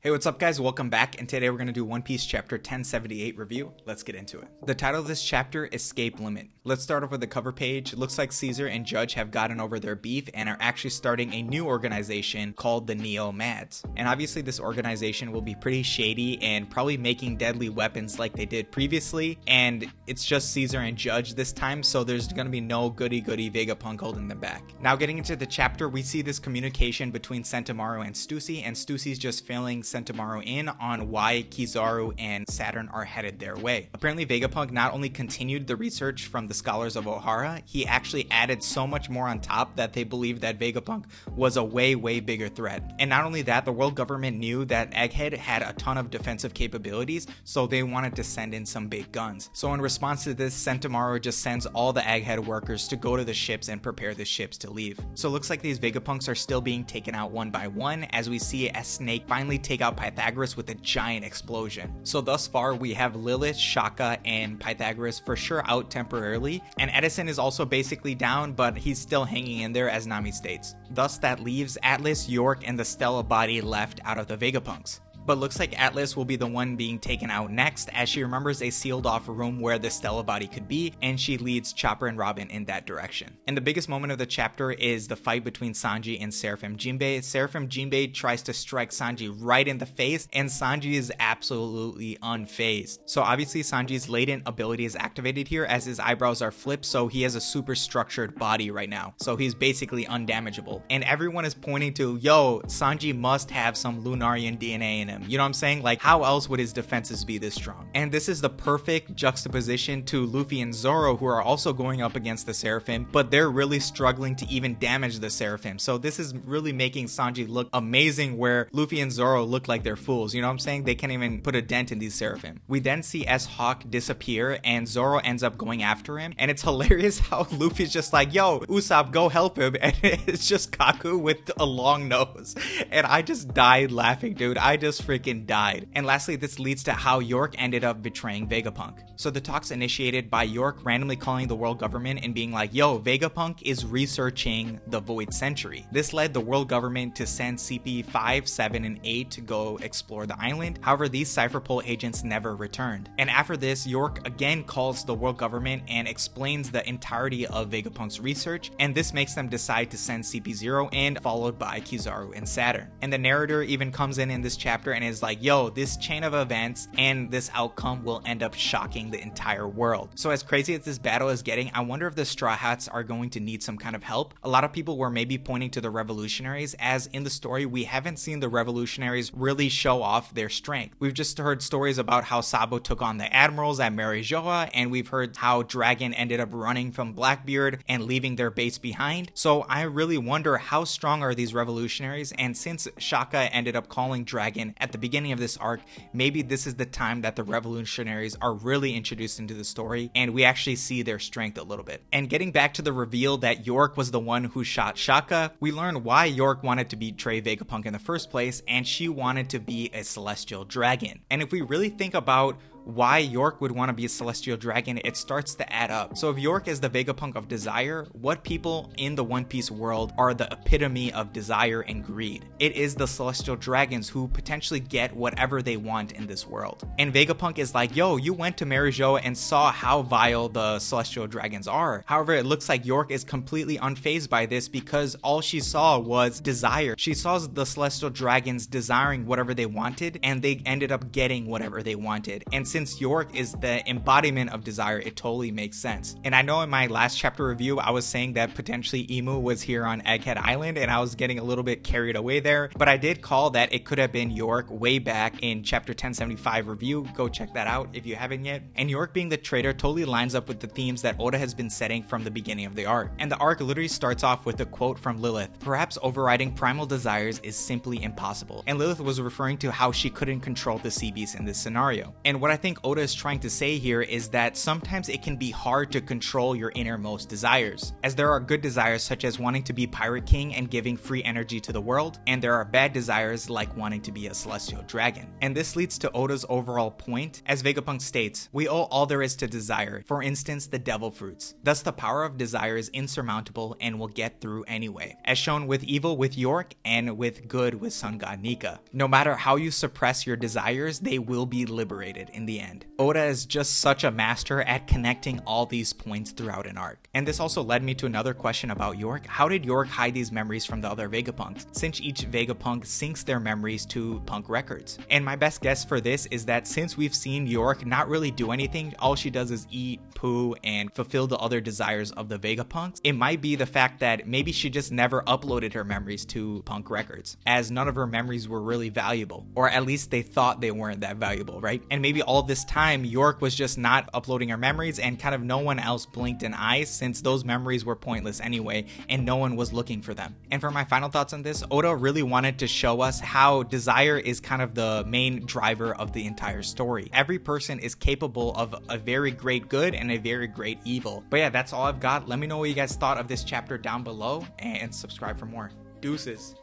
Hey, what's up guys? Welcome back, and today we're going to do One Piece chapter 1078 review. Let's get into it. The title of this chapter, Escape Limit. Let's start off with the cover page. It looks like Caesar and Judge have gotten over their beef and are actually starting a new organization called the Neo-Mads. And obviously this organization will be pretty shady and probably making deadly weapons like they did previously, and it's just Caesar and Judge this time, so there's going to be no goody-goody Vegapunk holding them back. Now getting into the chapter, we see this communication between Sentomaru and Stussy's just filling Sentomaru in on why Kizaru and Saturn are headed their way. Apparently Vegapunk not only continued the research from the scholars of Ohara, he actually added so much more on top that they believed that Vegapunk was a way bigger threat. And not only that, the world government knew that Egghead had a ton of defensive capabilities, so they wanted to send in some big guns. So in response to this, Sentomaru just sends all the Egghead workers to go to the ships and prepare the ships to leave. So it looks like these Vegapunks are still being taken out one by one, as we see a snake finally take out Pythagoras with a giant explosion. So thus far we have Lilith, Shaka, and Pythagoras for sure out temporarily, and Edison is also basically down, but he's still hanging in there as Nami states. Thus that leaves Atlas, York, and the Stella body left out of the Vegapunks. But looks like Atlas will be the one being taken out next, as she remembers a sealed off room where the Stella body could be, and she leads Chopper and Robin in that direction. And the biggest moment of the chapter is the fight between Sanji and Seraphim Jinbe. Seraphim Jinbe tries to strike Sanji right in the face, and Sanji is absolutely unfazed. So obviously Sanji's latent ability is activated here, as his eyebrows are flipped, so he has a super structured body right now. So he's basically undamageable. And everyone is pointing to, yo, Sanji must have some Lunarian DNA in him. You know what I'm saying? Like, how else would his defenses be this strong? And this is the perfect juxtaposition to Luffy and Zoro, who are also going up against the Seraphim, but they're really struggling to even damage the Seraphim. So this is really making Sanji look amazing, where Luffy and Zoro look like they're fools. You know what I'm saying? They can't even put a dent in these Seraphim. We then see S-Hawk disappear, and Zoro ends up going after him, and it's hilarious how Luffy's just like, yo, Usopp, go help him, and it's just Kaku with a long nose. And I just died laughing, dude. I just freaking died. And lastly, this leads to how York ended up betraying Vegapunk. So the talks initiated by York randomly calling the world government and being like, yo, Vegapunk is researching the Void Century. This led the world government to send CP5, 7, and 8 to go explore the island. However, these Cypherpole agents never returned. And after this, York again calls the world government and explains the entirety of Vegapunk's research, and this makes them decide to send CP0 in, followed by Kizaru and Saturn. And the narrator even comes in this chapter and is like, yo, this chain of events and this outcome will end up shocking the entire world. So as crazy as this battle is getting, I wonder if the Straw Hats are going to need some kind of help. A lot of people were maybe pointing to the Revolutionaries, as in the story we haven't seen the Revolutionaries really show off their strength. We've just heard stories about how Sabo took on the admirals at Marijoa, and we've heard how Dragon ended up running from Blackbeard and leaving their base behind. So I really wonder, how strong are these Revolutionaries? And since Shaka ended up calling Dragon at the beginning of this arc, maybe this is the time that the Revolutionaries are really introduced into the story and we actually see their strength a little bit. And getting back to the reveal that York was the one who shot Shaka, we learn why York wanted to betray Vegapunk in the first place, and she wanted to be a celestial dragon. And if we really think about why York would want to be a celestial dragon, it starts to add up. So if York is the Vegapunk of desire, what people in the One Piece world are the epitome of desire and greed? It is the celestial dragons, who potentially get whatever they want in this world. And Vegapunk is like, yo, you went to Marijoa and saw how vile the celestial dragons are. However, it looks like York is completely unfazed by this, because all she saw was desire. She saw the celestial dragons desiring whatever they wanted, and they ended up getting whatever they wanted. And since York is the embodiment of desire, it totally makes sense. And I know in my last chapter review, I was saying that potentially Emu was here on Egghead Island, and I was getting a little bit carried away there, but I did call that it could have been York way back in chapter 1075 review. Go check that out if you haven't yet. And York being the traitor totally lines up with the themes that Oda has been setting from the beginning of the arc. And the arc literally starts off with a quote from Lilith: perhaps overriding primal desires is simply impossible. And Lilith was referring to how she couldn't control the sea beast in this scenario. And what I think Oda is trying to say here is that sometimes it can be hard to control your innermost desires, as there are good desires such as wanting to be Pirate King and giving free energy to the world, and there are bad desires like wanting to be a celestial dragon. And this leads to Oda's overall point. As Vegapunk states, we owe all there is to desire, for instance the devil fruits. Thus the power of desire is insurmountable and will get through anyway, as shown with evil with York and with good with Sun God Nika. No matter how you suppress your desires, they will be liberated in the end. Oda is just such a master at connecting all these points throughout an arc. And this also led me to another question about York. How did York hide these memories from the other Vegapunks, since each Vegapunk syncs their memories to Punk records? And my best guess for this is that since we've seen York not really do anything, all she does is eat, poo, and fulfill the other desires of the Vegapunks, it might be the fact that maybe she just never uploaded her memories to Punk records, as none of her memories were really valuable, or at least they thought they weren't that valuable, right? And maybe all this time York was just not uploading her memories and kind of no one else blinked an eye, since those memories were pointless anyway and no one was looking for them. And for my final thoughts on this, Oda really wanted to show us how desire is kind of the main driver of the entire story. Every person is capable of a very great good and a very great evil. But yeah, that's all I've got. Let me know what you guys thought of this chapter down below and subscribe for more. Deuces.